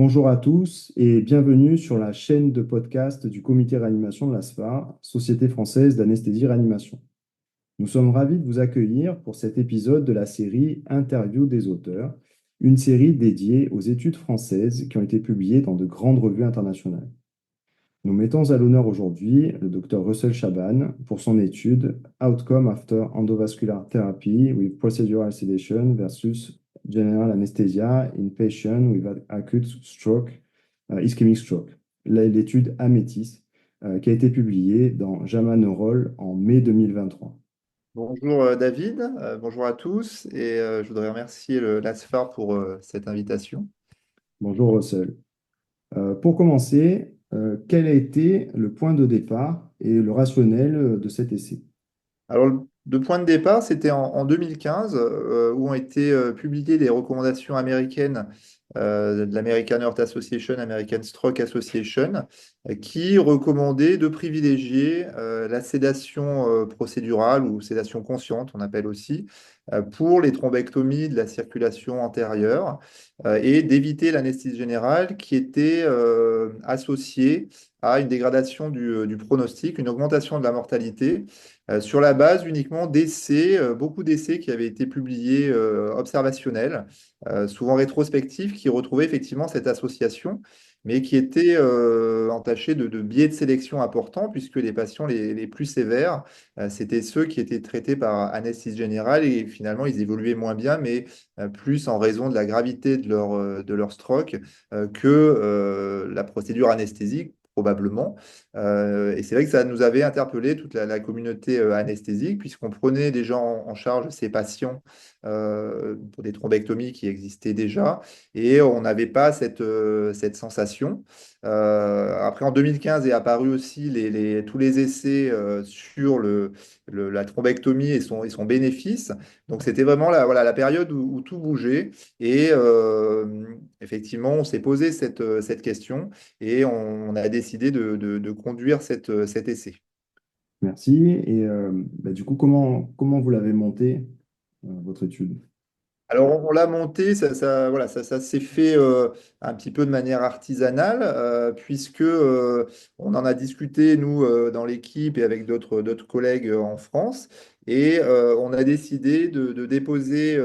Bonjour à tous et bienvenue sur la chaîne de podcast du comité réanimation de la SFA, Société française d'anesthésie réanimation. Nous sommes ravis de vous accueillir pour cet épisode de la série Interview des auteurs, une série dédiée aux études françaises qui ont été publiées dans de grandes revues internationales. Nous mettons à l'honneur aujourd'hui le Dr Russell Shaban pour son étude Outcome after endovascular therapy with procedural sedation versus general anesthesia in patients with acute stroke, ischemic stroke. L'étude Amétis, qui a été publiée dans JAMA Neurol en mai 2023. Bonjour David, bonjour à tous et je voudrais remercier l'ASFAR pour cette invitation. Bonjour Russell. Pour commencer, quel a été le point de départ et le rationnel de cet essai? Alors, le point de départ, c'était en 2015 où ont été publiées les recommandations américaines de l'American Heart Association, American Stroke Association, qui recommandaient de privilégier la sédation procédurale ou sédation consciente, on appelle aussi, pour les thrombectomies de la circulation antérieure et d'éviter l'anesthésie générale qui était associée à une dégradation du pronostic, une augmentation de la mortalité sur la base uniquement d'essais, beaucoup d'essais qui avaient été publiés observationnels, souvent rétrospectifs, qui retrouvaient effectivement cette association, mais qui étaient entachés de biais de sélection importants, puisque les patients les plus sévères, c'était ceux qui étaient traités par anesthésie générale, et finalement ils évoluaient moins bien, mais plus en raison de la gravité de leur stroke que la procédure anesthésique probablement. Et c'est vrai que ça nous avait interpellé toute la communauté anesthésique, puisqu'on prenait déjà en charge ces patients pour des thrombectomies qui existaient déjà, et on n'avait pas cette sensation. Après, en 2015 est apparu aussi tous les essais sur la thrombectomie et son bénéfice. Donc, c'était vraiment voilà, la période où tout bougeait. Et effectivement, on s'est posé cette question et on a décidé de conduire cet essai. Merci. Et du coup, comment vous l'avez monté, votre étude? Alors, on l'a monté, voilà, ça s'est fait un petit peu de manière artisanale, puisque on en a discuté, nous, dans l'équipe et avec d'autres collègues en France. Et on a décidé de déposer,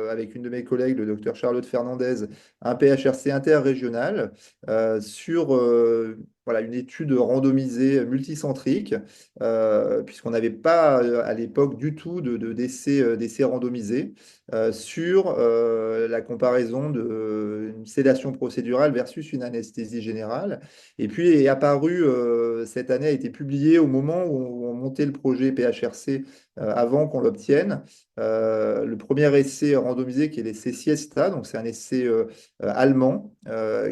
avec une de mes collègues, le docteur Charlotte Fernandez, un PHRC interrégional sur voilà, une étude randomisée multicentrique, puisqu'on n'avait pas à l'époque du tout d'essais randomisés sur la comparaison d'une sédation procédurale versus une anesthésie générale. Et puis est apparu cette année, a été publié au moment où on montait le projet PHRC avant qu'on l'obtienne. Le premier essai randomisé qui est l'essai Siesta, donc c'est un essai allemand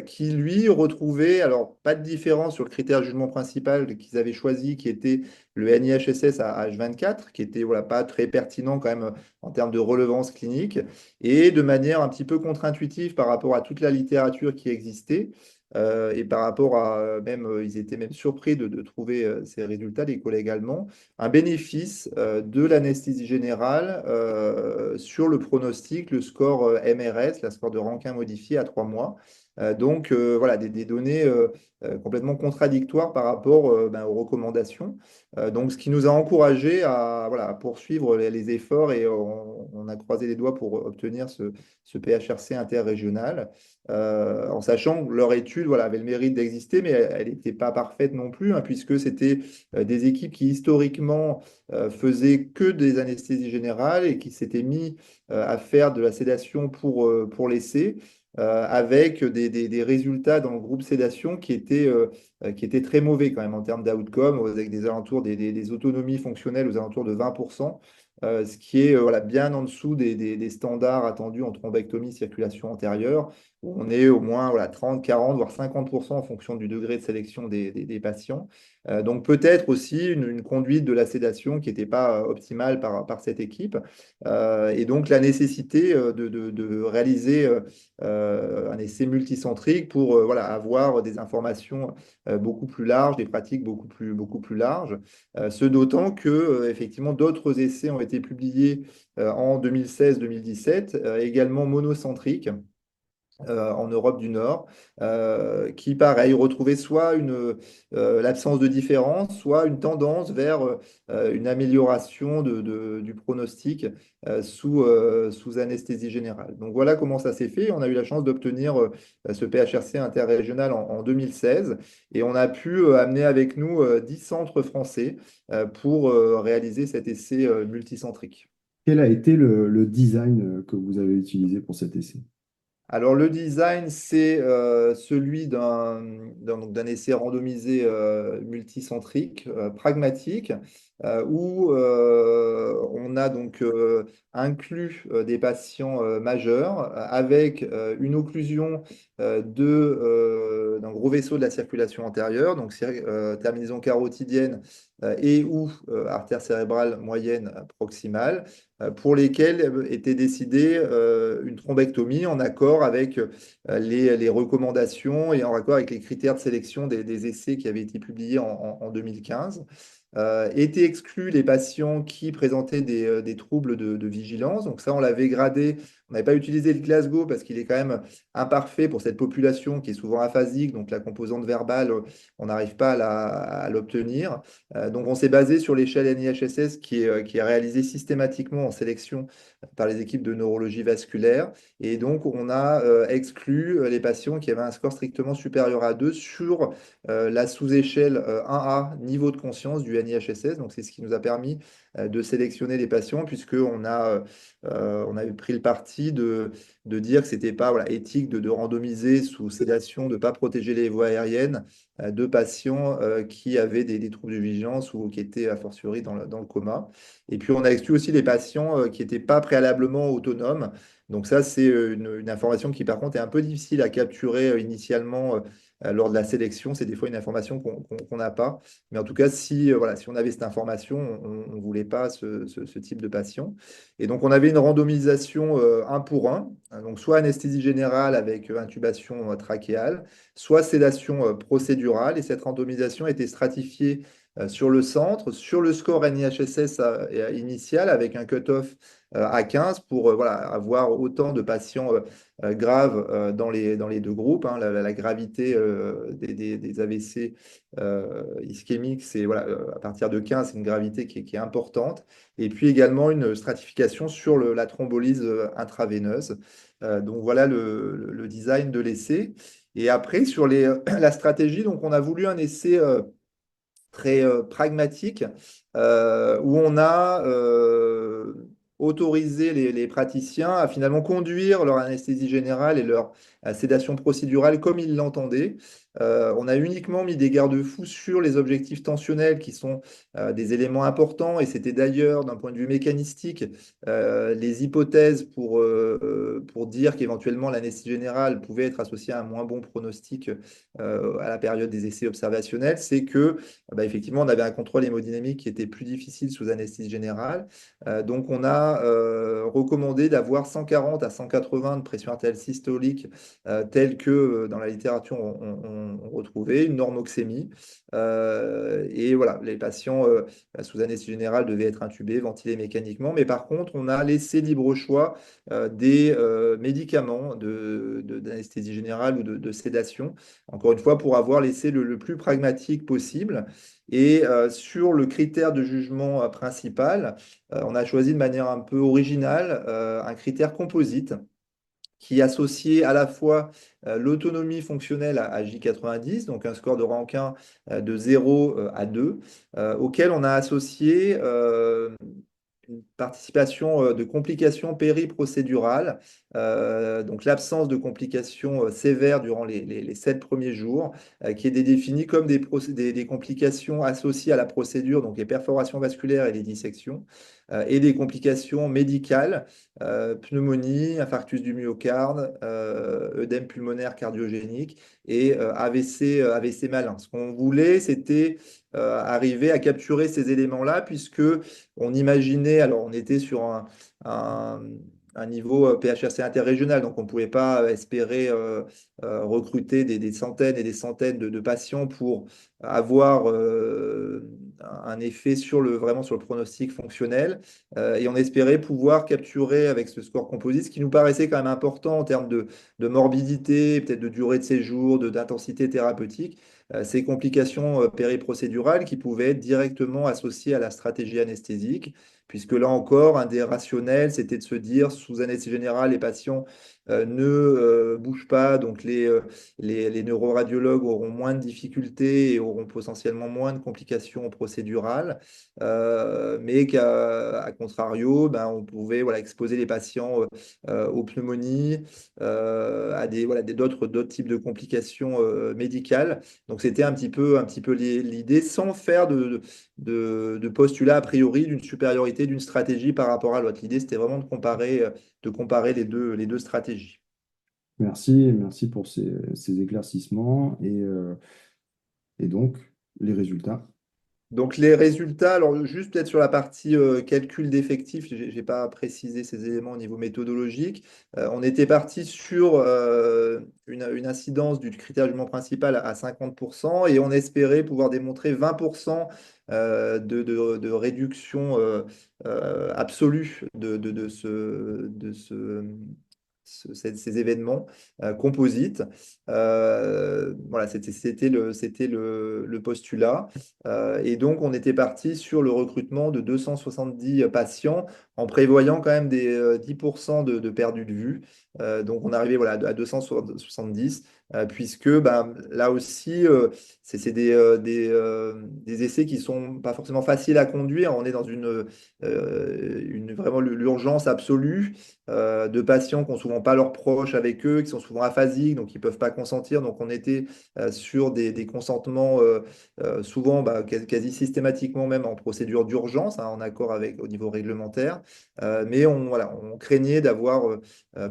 qui lui retrouvait, alors pas de différence sur le critère de jugement principal qu'ils avaient choisi, qui était le NIHSS à H24, qui était voilà, pas très pertinent quand même en termes de relevance clinique, et de manière un petit peu contre-intuitive par rapport à toute la littérature qui existait. Et par rapport à même, ils étaient même surpris de trouver ces résultats, les collègues allemands, un bénéfice de l'anesthésie générale sur le pronostic, le score MRS, la score de Rankin modifié à 3 mois. Donc voilà, des données complètement contradictoires par rapport aux recommandations. Donc, ce qui nous a encouragés à, voilà, à poursuivre les efforts et on a croisé les doigts pour obtenir ce PHRC interrégional, en sachant que leur étude voilà, avait le mérite d'exister, mais elle n'était pas parfaite non plus, hein, puisque c'était des équipes qui historiquement faisaient que des anesthésies générales et qui s'étaient mis à faire de la sédation pour l'essai. Avec des résultats dans le groupe sédation qui étaient très mauvais quand même en termes d'outcome, avec des alentours des autonomies fonctionnelles aux alentours de 20%, ce qui est voilà, bien en dessous des standards attendus en thrombectomie circulation antérieure, où on est au moins voilà, 30, 40, voire 50% en fonction du degré de sélection des patients. Donc peut-être aussi une conduite de la sédation qui n'était pas optimale par cette équipe. Et donc la nécessité de réaliser un essai multicentrique pour voilà, avoir des informations beaucoup plus larges, des pratiques beaucoup plus larges. Ce d'autant que effectivement d'autres essais ont été publiés en 2016-2017, également monocentriques en Europe du Nord, qui, pareil, retrouvait soit l'absence de différence, soit une tendance vers une amélioration du pronostic sous anesthésie générale. Donc voilà comment ça s'est fait. On a eu la chance d'obtenir ce PHRC interrégional en 2016 et on a pu amener avec nous 10 centres français pour réaliser cet essai multicentrique. Quel a été le design que vous avez utilisé pour cet essai? Alors le design, c'est celui d'un essai randomisé multicentrique, pragmatique, où on a donc inclus des patients majeurs avec une occlusion d'un gros vaisseau de la circulation antérieure, donc terminaison carotidienne et ou artère cérébrale moyenne proximale pour lesquels était décidée une thrombectomie en accord avec les recommandations et en accord avec les critères de sélection des essais qui avaient été publiés en 2015. Étaient exclus les patients qui présentaient des troubles de vigilance. Donc ça, on l'avait gradé. On n'avait pas utilisé le Glasgow parce qu'il est quand même imparfait pour cette population qui est souvent aphasique. Donc la composante verbale, on n'arrive pas à l'obtenir. Donc on s'est basé sur l'échelle NIHSS qui est réalisée systématiquement en sélection par les équipes de neurologie vasculaire. Et donc on a exclu les patients qui avaient un score strictement supérieur à 2 sur la sous-échelle 1A niveau de conscience du NIHSS. Donc c'est ce qui nous a permis de sélectionner les patients on avait pris le parti de dire que c'était pas voilà, éthique de randomiser sous sédation, de ne pas protéger les voies aériennes de patients qui avaient des troubles de vigilance ou qui étaient a fortiori dans le coma. Et puis on a exclu aussi les patients qui n'étaient pas préalablement autonomes. Donc ça, c'est une information qui par contre est un peu difficile à capturer initialement lors de la sélection. C'est des fois une information qu'on n'a pas. Mais en tout cas, voilà, si on avait cette information, on ne voulait pas ce type de patient. Et donc, on avait une randomisation un pour un, hein, donc soit anesthésie générale avec intubation trachéale, soit sédation procédurale. Et cette randomisation était stratifiée sur le centre, sur le score NIHSS initial avec un cutoff à 15 pour voilà, avoir autant de patients graves dans les deux groupes. Hein. La gravité des AVC ischémiques, c'est voilà, à partir de 15, c'est une gravité qui est importante. Et puis également une stratification sur la thrombolyse intraveineuse. Donc voilà le design de l'essai. Et après, sur la stratégie, donc on a voulu un essai très pragmatique où on a autorisé les praticiens à finalement conduire leur anesthésie générale et leur sédation procédurale comme ils l'entendaient. On a uniquement mis des garde-fous sur les objectifs tensionnels qui sont des éléments importants et c'était d'ailleurs d'un point de vue mécanistique les hypothèses pour dire qu'éventuellement l'anesthésie générale pouvait être associée à un moins bon pronostic à la période des essais observationnels, c'est que bah, effectivement, on avait un contrôle hémodynamique qui était plus difficile sous anesthésie générale. Donc, on a recommandé d'avoir 140 à 180 de pression artérielle systolique telle que dans la littérature on retrouvait, une normoxémie. Et voilà, les patients sous anesthésie générale devaient être intubés, ventilés mécaniquement. Mais par contre, on a laissé libre choix des médicaments d'anesthésie générale ou de sédation, encore une fois, pour avoir laissé le plus pragmatique possible. Et sur le critère de jugement principal, on a choisi de manière un peu originale un critère composite qui associait à la fois l'autonomie fonctionnelle à J90, donc un score de Rankin de 0 à 2, auquel on a associé une participation de complications périprocédurales, donc l'absence de complications sévères durant les 7 premiers jours, qui est définie comme des complications associées à la procédure, donc les perforations vasculaires et les dissections, et des complications médicales, pneumonie, infarctus du myocarde, œdème pulmonaire cardiogénique et AVC malin. Ce qu'on voulait, c'était arriver à capturer ces éléments-là, puisque on imaginait, alors on était sur un un niveau PHRC interrégional, donc on ne pouvait pas espérer recruter des centaines et des centaines de patients pour avoir un effet vraiment sur le pronostic fonctionnel. Et on espérait pouvoir capturer avec ce score composite, ce qui nous paraissait quand même important en termes de morbidité, peut-être de durée de séjour, d'intensité thérapeutique, ces complications périprocédurales qui pouvaient être directement associées à la stratégie anesthésique. Puisque là encore, un des rationnels, c'était de se dire, sous anesthésie générale, les patients ne bougent pas, donc les neuroradiologues auront moins de difficultés et auront potentiellement moins de complications procédurales, mais qu'à contrario, ben, on pouvait voilà, exposer les patients aux pneumonies, à d'autres types de complications médicales. Donc c'était un petit peu l'idée, sans faire de postulat a priori d'une supériorité d'une stratégie par rapport à l'autre. L'idée, c'était vraiment de comparer les deux stratégies. Merci pour ces éclaircissements et donc les résultats. Donc les résultats, alors juste peut-être sur la partie calcul d'effectifs, je n'ai pas précisé ces éléments au niveau méthodologique. On était parti sur une incidence du critère jugement principal à 50% et on espérait pouvoir démontrer 20% de réduction absolue ces événements composites. Voilà, c'était le postulat. Et donc, on était parti sur le recrutement de 270 patients en prévoyant quand même des 10% de perdus de vue. Donc, on arrivait voilà, à 270, puisque ben, là aussi, c'est des essais qui sont pas forcément faciles à conduire. On est dans vraiment l'urgence absolue de patients qui n'ont souvent pas leurs proches avec eux, qui sont souvent aphasiques, donc ils ne peuvent pas consentir. Donc, on était sur des consentements souvent quasi systématiquement même en procédure d'urgence, hein, en accord avec au niveau réglementaire. Mais voilà, on craignait d'avoir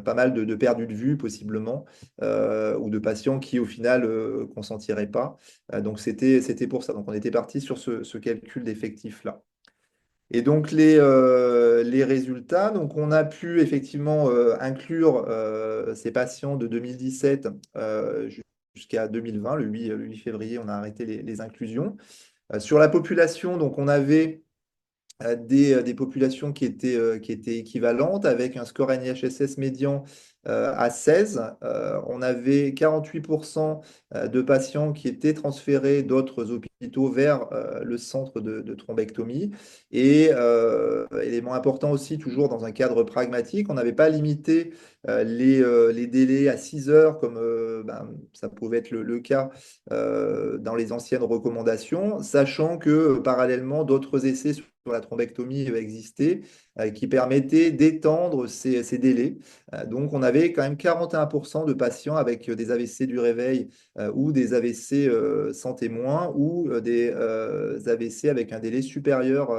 pas mal de perdus de vue possiblement, ou de patients qui au final consentiraient pas. Donc c'était pour ça. Donc on était parti sur ce calcul d'effectifs-là. Et donc les résultats, donc on a pu effectivement inclure ces patients de 2017 jusqu'à 2020, le 8 février, on a arrêté les inclusions. Sur la population, donc on avait des populations qui étaient équivalentes avec un score NIHSS médian à 16. On avait 48% de patients qui étaient transférés d'autres hôpitaux vers le centre de thrombectomie. Et élément important aussi, toujours dans un cadre pragmatique, on n'avait pas limité les délais à 6 heures comme ça pouvait être le cas dans les anciennes recommandations, sachant que parallèlement, d'autres essais sur la thrombectomie existaient qui permettaient d'étendre ces délais. Donc, on avait quand même 41% de patients avec des AVC du réveil ou des AVC sans témoin ou des AVC avec un délai supérieur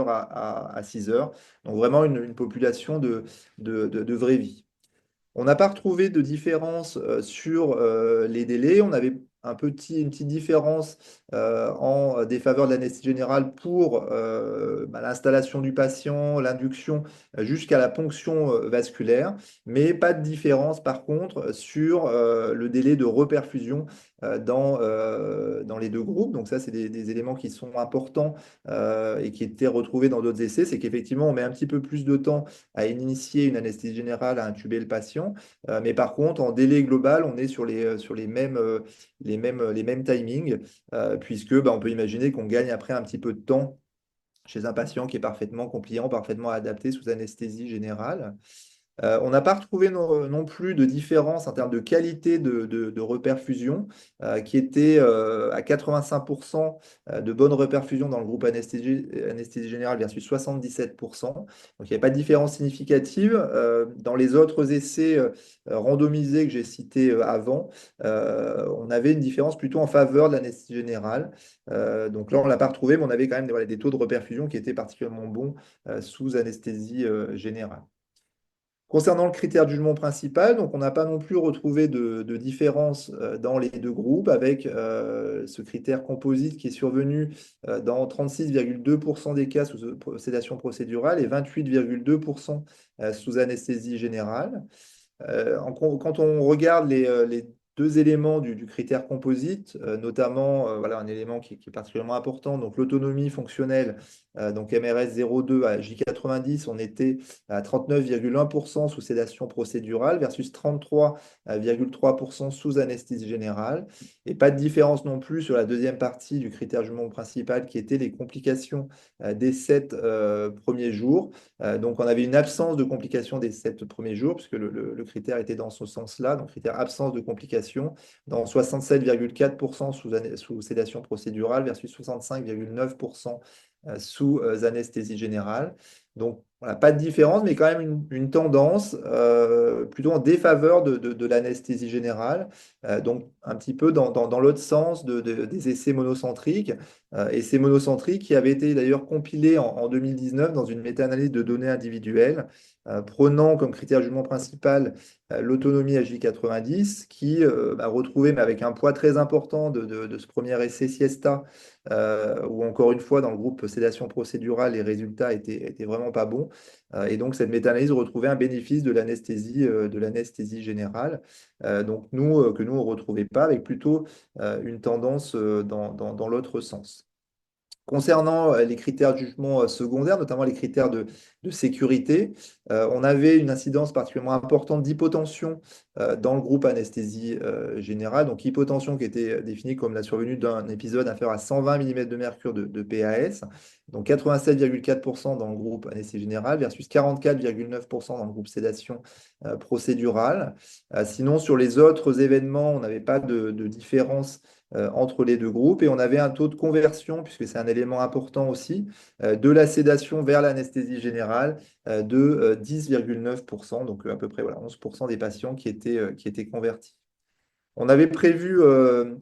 à 6 heures. Donc, vraiment une population de vraie vie. On n'a pas retrouvé de différence sur les délais. On avait une petite différence en défaveur de l'anesthésie générale pour l'installation du patient, l'induction jusqu'à la ponction vasculaire, mais pas de différence par contre sur le délai de reperfusion dans les deux groupes. Donc ça, c'est des éléments qui sont importants et qui étaient retrouvés dans d'autres essais. C'est qu'effectivement, on met un petit peu plus de temps à initier une anesthésie générale, à intuber le patient. Mais par contre, en délai global, on est sur les mêmes timings, puisque on peut imaginer qu'on gagne après un petit peu de temps chez un patient qui est parfaitement compliant, parfaitement adapté sous anesthésie générale. On n'a pas retrouvé non plus de différence en termes de qualité de reperfusion, qui était à 85% de bonne reperfusion dans le groupe anesthésie générale versus 77%. Donc il n'y a pas de différence significative. Dans les autres essais randomisés que j'ai cités avant, on avait une différence plutôt en faveur de l'anesthésie générale. Donc là, on ne l'a pas retrouvé, mais on avait quand même des taux de reperfusion qui étaient particulièrement bons sous anesthésie générale. Concernant le critère de jugement principal, donc on n'a pas non plus retrouvé de différence dans les deux groupes avec ce critère composite qui est survenu dans 36,2% des cas sous sédation procédurale et 28,2% sous anesthésie générale. Quand on regarde les deux éléments du critère composite, notamment voilà, un élément qui est particulièrement important, donc l'autonomie fonctionnelle, donc MRS 0,2 à J90, on était à 39,1% sous sédation procédurale versus 33,3% sous anesthésie générale. Et pas de différence non plus sur la deuxième partie du critère jugement principal qui était les complications des 7 premiers jours. Donc, on avait une absence de complications des 7 premiers jours, puisque le critère était dans ce sens-là, donc critère absence de complications, dans 67,4% sous sédation procédurale versus 65,9% sous anesthésie générale. Donc, voilà, pas de différence, mais quand même une tendance plutôt en défaveur de l'anesthésie générale, donc un petit peu dans l'autre sens des essais monocentriques. Essais monocentriques qui avaient été d'ailleurs compilés en 2019 dans une méta-analyse de données individuelles, prenant comme critère de jugement principal l'autonomie à J90, qui a retrouvé, mais avec un poids très important de ce premier essai Siesta, où encore une fois, dans le groupe sédation procédurale, les résultats étaient vraiment pas bons. Et donc, cette méta-analyse retrouvait un bénéfice de l'anesthésie générale. Donc, que nous, on ne retrouvait pas, avec plutôt une tendance dans l'autre sens. Concernant les critères de jugement secondaires, notamment les critères de sécurité, on avait une incidence particulièrement importante d'hypotension dans le groupe anesthésie générale. Donc, hypotension qui était définie comme la survenue d'un épisode inférieur à 120 mm de mercure de PAS. Donc, 87,4% dans le groupe anesthésie générale versus 44,9% dans le groupe sédation procédurale. Sinon, sur les autres événements, on n'avait pas de différence entre les deux groupes et on avait un taux de conversion, puisque c'est un élément important aussi, de la sédation vers l'anesthésie générale de 10,9%, donc à peu près voilà, 11% des patients qui étaient convertis. On avait prévu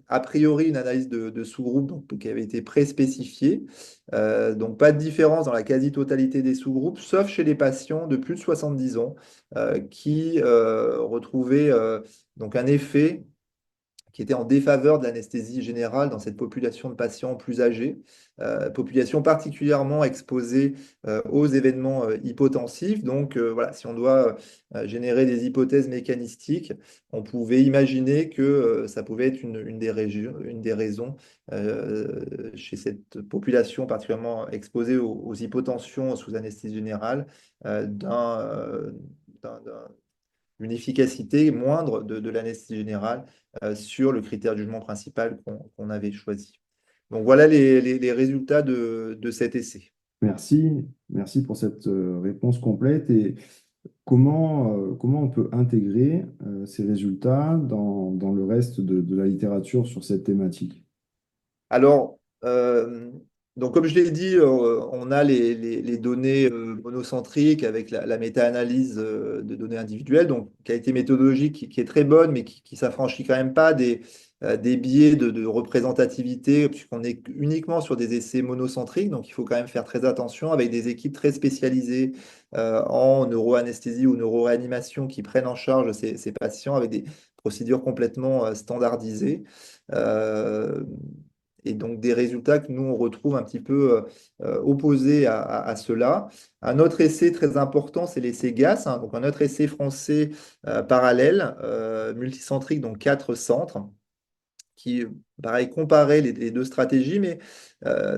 a priori une analyse de sous-groupes qui avait été pré-spécifiée. Donc pas de différence dans la quasi-totalité des sous-groupes, sauf chez les patients de plus de 70 ans qui retrouvaient donc un effet qui était en défaveur de l'anesthésie générale dans cette population de patients plus âgés, population particulièrement exposée aux événements hypotensifs. Donc voilà, si on doit générer des hypothèses mécanistiques, on pouvait imaginer que ça pouvait être une des raisons chez cette population particulièrement exposée aux hypotensions sous anesthésie générale d'un une efficacité moindre de l'anesthésie générale sur le critère de jugement principal qu'on avait choisi. Donc voilà les résultats de cet essai. Merci pour cette réponse complète. Et comment on peut intégrer ces résultats dans le reste de la littérature sur cette thématique? Alors, donc comme je l'ai dit, on a les données monocentriques avec la méta-analyse de données individuelles, donc qualité méthodologique qui est très bonne, mais qui ne s'affranchit quand même pas des biais de représentativité, puisqu'on est uniquement sur des essais monocentriques, donc il faut quand même faire très attention avec des équipes très spécialisées en neuroanesthésie ou neuroréanimation qui prennent en charge ces patients avec des procédures complètement standardisées. Euh, et donc des résultats que nous, on retrouve un petit peu opposés à cela. Un autre essai très important, c'est l'essai GAS, hein, donc un autre essai français parallèle, multicentrique, donc 4 centres qui, pareil, comparait les deux stratégies, mais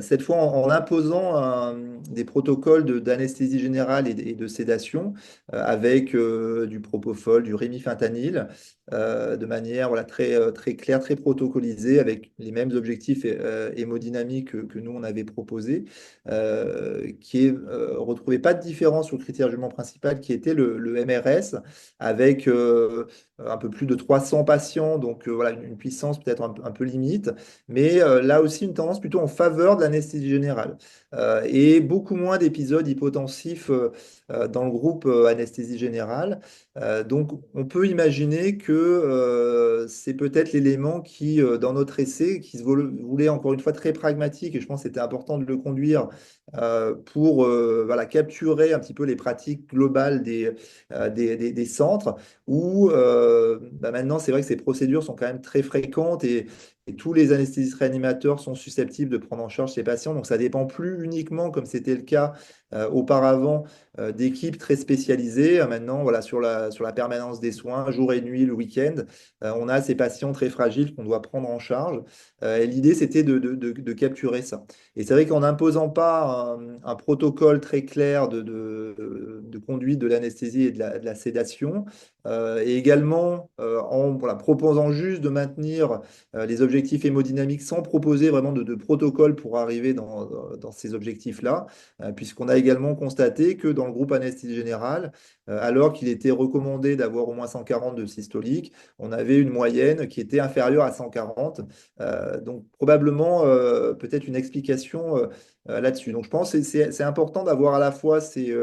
cette fois en imposant des protocoles d'anesthésie générale et de sédation avec du propofol, du rémifentanil, de manière voilà, très claire, très protocolisée, avec les mêmes objectifs hémodynamiques que nous, on avait proposés, qui ne retrouvait pas de différence sur le critère de jugement principal, qui était le MRS, avec un peu plus de 300 patients, donc voilà, une puissance peut-être un peu limitée limite, mais là aussi une tendance plutôt en faveur de l'anesthésie générale. Et beaucoup moins d'épisodes hypotensifs dans le groupe anesthésie générale. Donc, on peut imaginer que c'est peut-être l'élément qui, dans notre essai, qui se voulait encore une fois très pragmatique, et je pense que c'était important de le conduire pour voilà, capturer un petit peu les pratiques globales des centres, où bah maintenant, c'est vrai que ces procédures sont quand même très fréquentes et tous les anesthésistes réanimateurs sont susceptibles de prendre en charge ces patients. Donc, ça dépend plus uniquement, comme c'était le cas auparavant, d'équipes très spécialisées. Maintenant, voilà, sur la permanence des soins, jour et nuit, le week-end, on a ces patients très fragiles qu'on doit prendre en charge. Et l'idée, c'était de capturer ça. Et c'est vrai qu'en n'imposant pas un protocole très clair de conduite de l'anesthésie et de la sédation, et également en voilà, proposant juste de maintenir les objectifs hémodynamiques sans proposer vraiment de protocole pour arriver dans ces objectifs-là, puisqu'on a également constaté que dans le groupe anesthésie générale, alors qu'il était recommandé d'avoir au moins 140 de systolique, on avait une moyenne qui était inférieure à 140. Donc probablement peut-être une explication là-dessus. Donc je pense que c'est important d'avoir à la fois ces,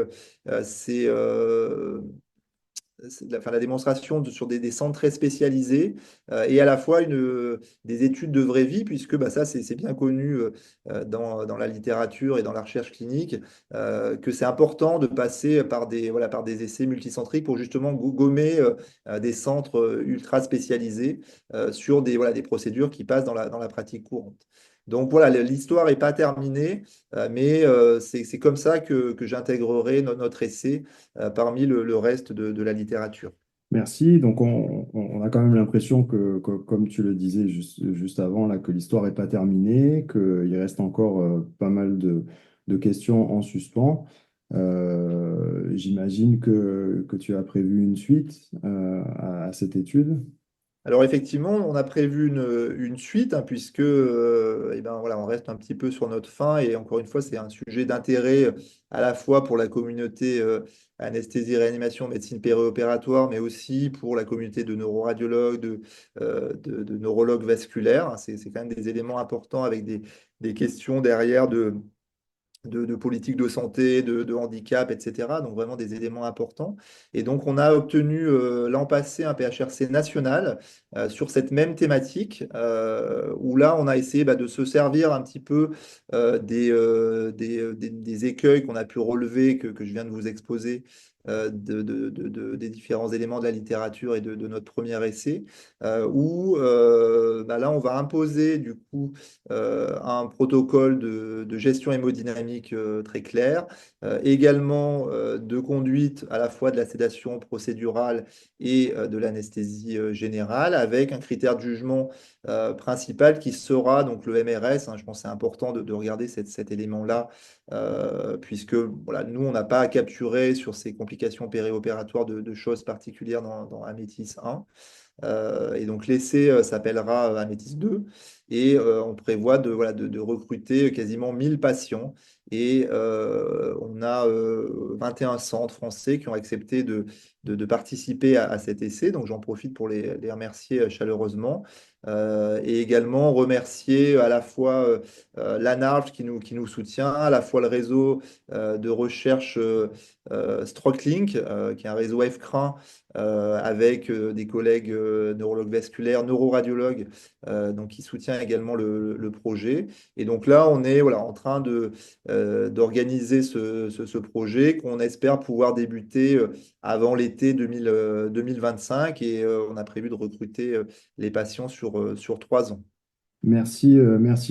enfin, la démonstration sur des centres très spécialisés et à la fois des études de vraie vie, puisque bah, ça, c'est bien connu dans la littérature et dans la recherche clinique, que c'est important de passer voilà, par des essais multicentriques pour justement gommer des centres ultra spécialisés sur voilà, des procédures qui passent dans la pratique courante. Donc voilà, l'histoire n'est pas terminée, mais c'est comme ça que j'intégrerai notre essai parmi le reste de la littérature. Merci. Donc, on a quand même l'impression comme tu le disais juste avant, là, que l'histoire n'est pas terminée, qu'il reste encore pas mal de questions en suspens. J'imagine que tu as prévu une suite à cette étude. Alors effectivement, on a prévu une suite, hein, puisque eh ben, voilà, on reste un petit peu sur notre fin, et encore une fois, c'est un sujet d'intérêt à la fois pour la communauté anesthésie, réanimation, médecine périopératoire, mais aussi pour la communauté de neuroradiologues, de neurologues vasculaires. C'est quand même des éléments importants avec des questions derrière de politique de santé, de handicap, etc. Donc vraiment des éléments importants. Et donc on a obtenu l'an passé un PHRC national sur cette même thématique, où là on a essayé bah, de se servir un petit peu des écueils qu'on a pu relever, que je viens de vous exposer. Des différents éléments de la littérature et de notre premier essai, où bah là on va imposer du coup un protocole de gestion hémodynamique très clair, également de conduite à la fois de la sédation procédurale et de l'anesthésie générale, avec un critère de jugement principal qui sera donc le MRS. Hein, je pense que c'est important de regarder cet élément-là, puisque voilà, nous, on n'a pas à capturer sur ces complications périopératoires de choses particulières dans Amétis 1. Et donc l'essai s'appellera Amétis 2 et on prévoit voilà, de recruter quasiment 1000 patients et on a 21 centres français qui ont accepté de participer à cet essai. Donc j'en profite pour les remercier chaleureusement et également remercier à la fois l'ANARF qui nous soutient, à la fois le réseau de recherche StrokeLink, qui est un réseau FCRIN avec des collègues neurologues vasculaires, neuroradiologues, donc qui soutient également le projet. Et donc là, on est voilà, en train d'organiser ce projet qu'on espère pouvoir débuter avant l'été 2025 et on a prévu de recruter les patients sur 3 ans. Merci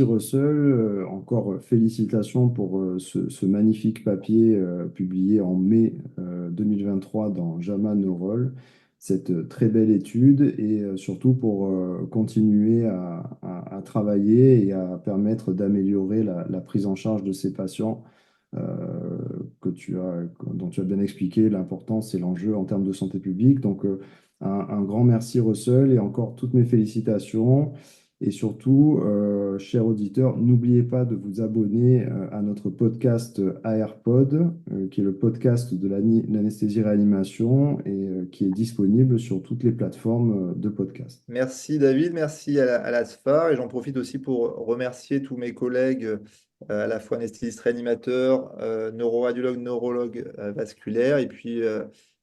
Russell. Encore félicitations pour ce magnifique papier publié en mai 2023 dans JAMA Neurol. Cette très belle étude et surtout pour continuer à travailler et à permettre d'améliorer la prise en charge de ces patients dont tu as bien expliqué l'importance et l'enjeu en termes de santé publique. Donc, un grand merci Russell et encore toutes mes félicitations. Et surtout, chers auditeurs, n'oubliez pas de vous abonner à notre podcast AirPod, qui est le podcast de l'anesthésie-réanimation et qui est disponible sur toutes les plateformes de podcast. Merci David, merci à la SFAR et j'en profite aussi pour remercier tous mes collègues, à la fois anesthésistes réanimateurs, neuroradiologues, neurologues vasculaires et puis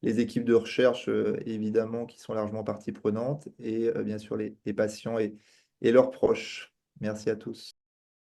les équipes de recherche évidemment qui sont largement partie prenante et bien sûr les patients et leurs proches. Merci à tous.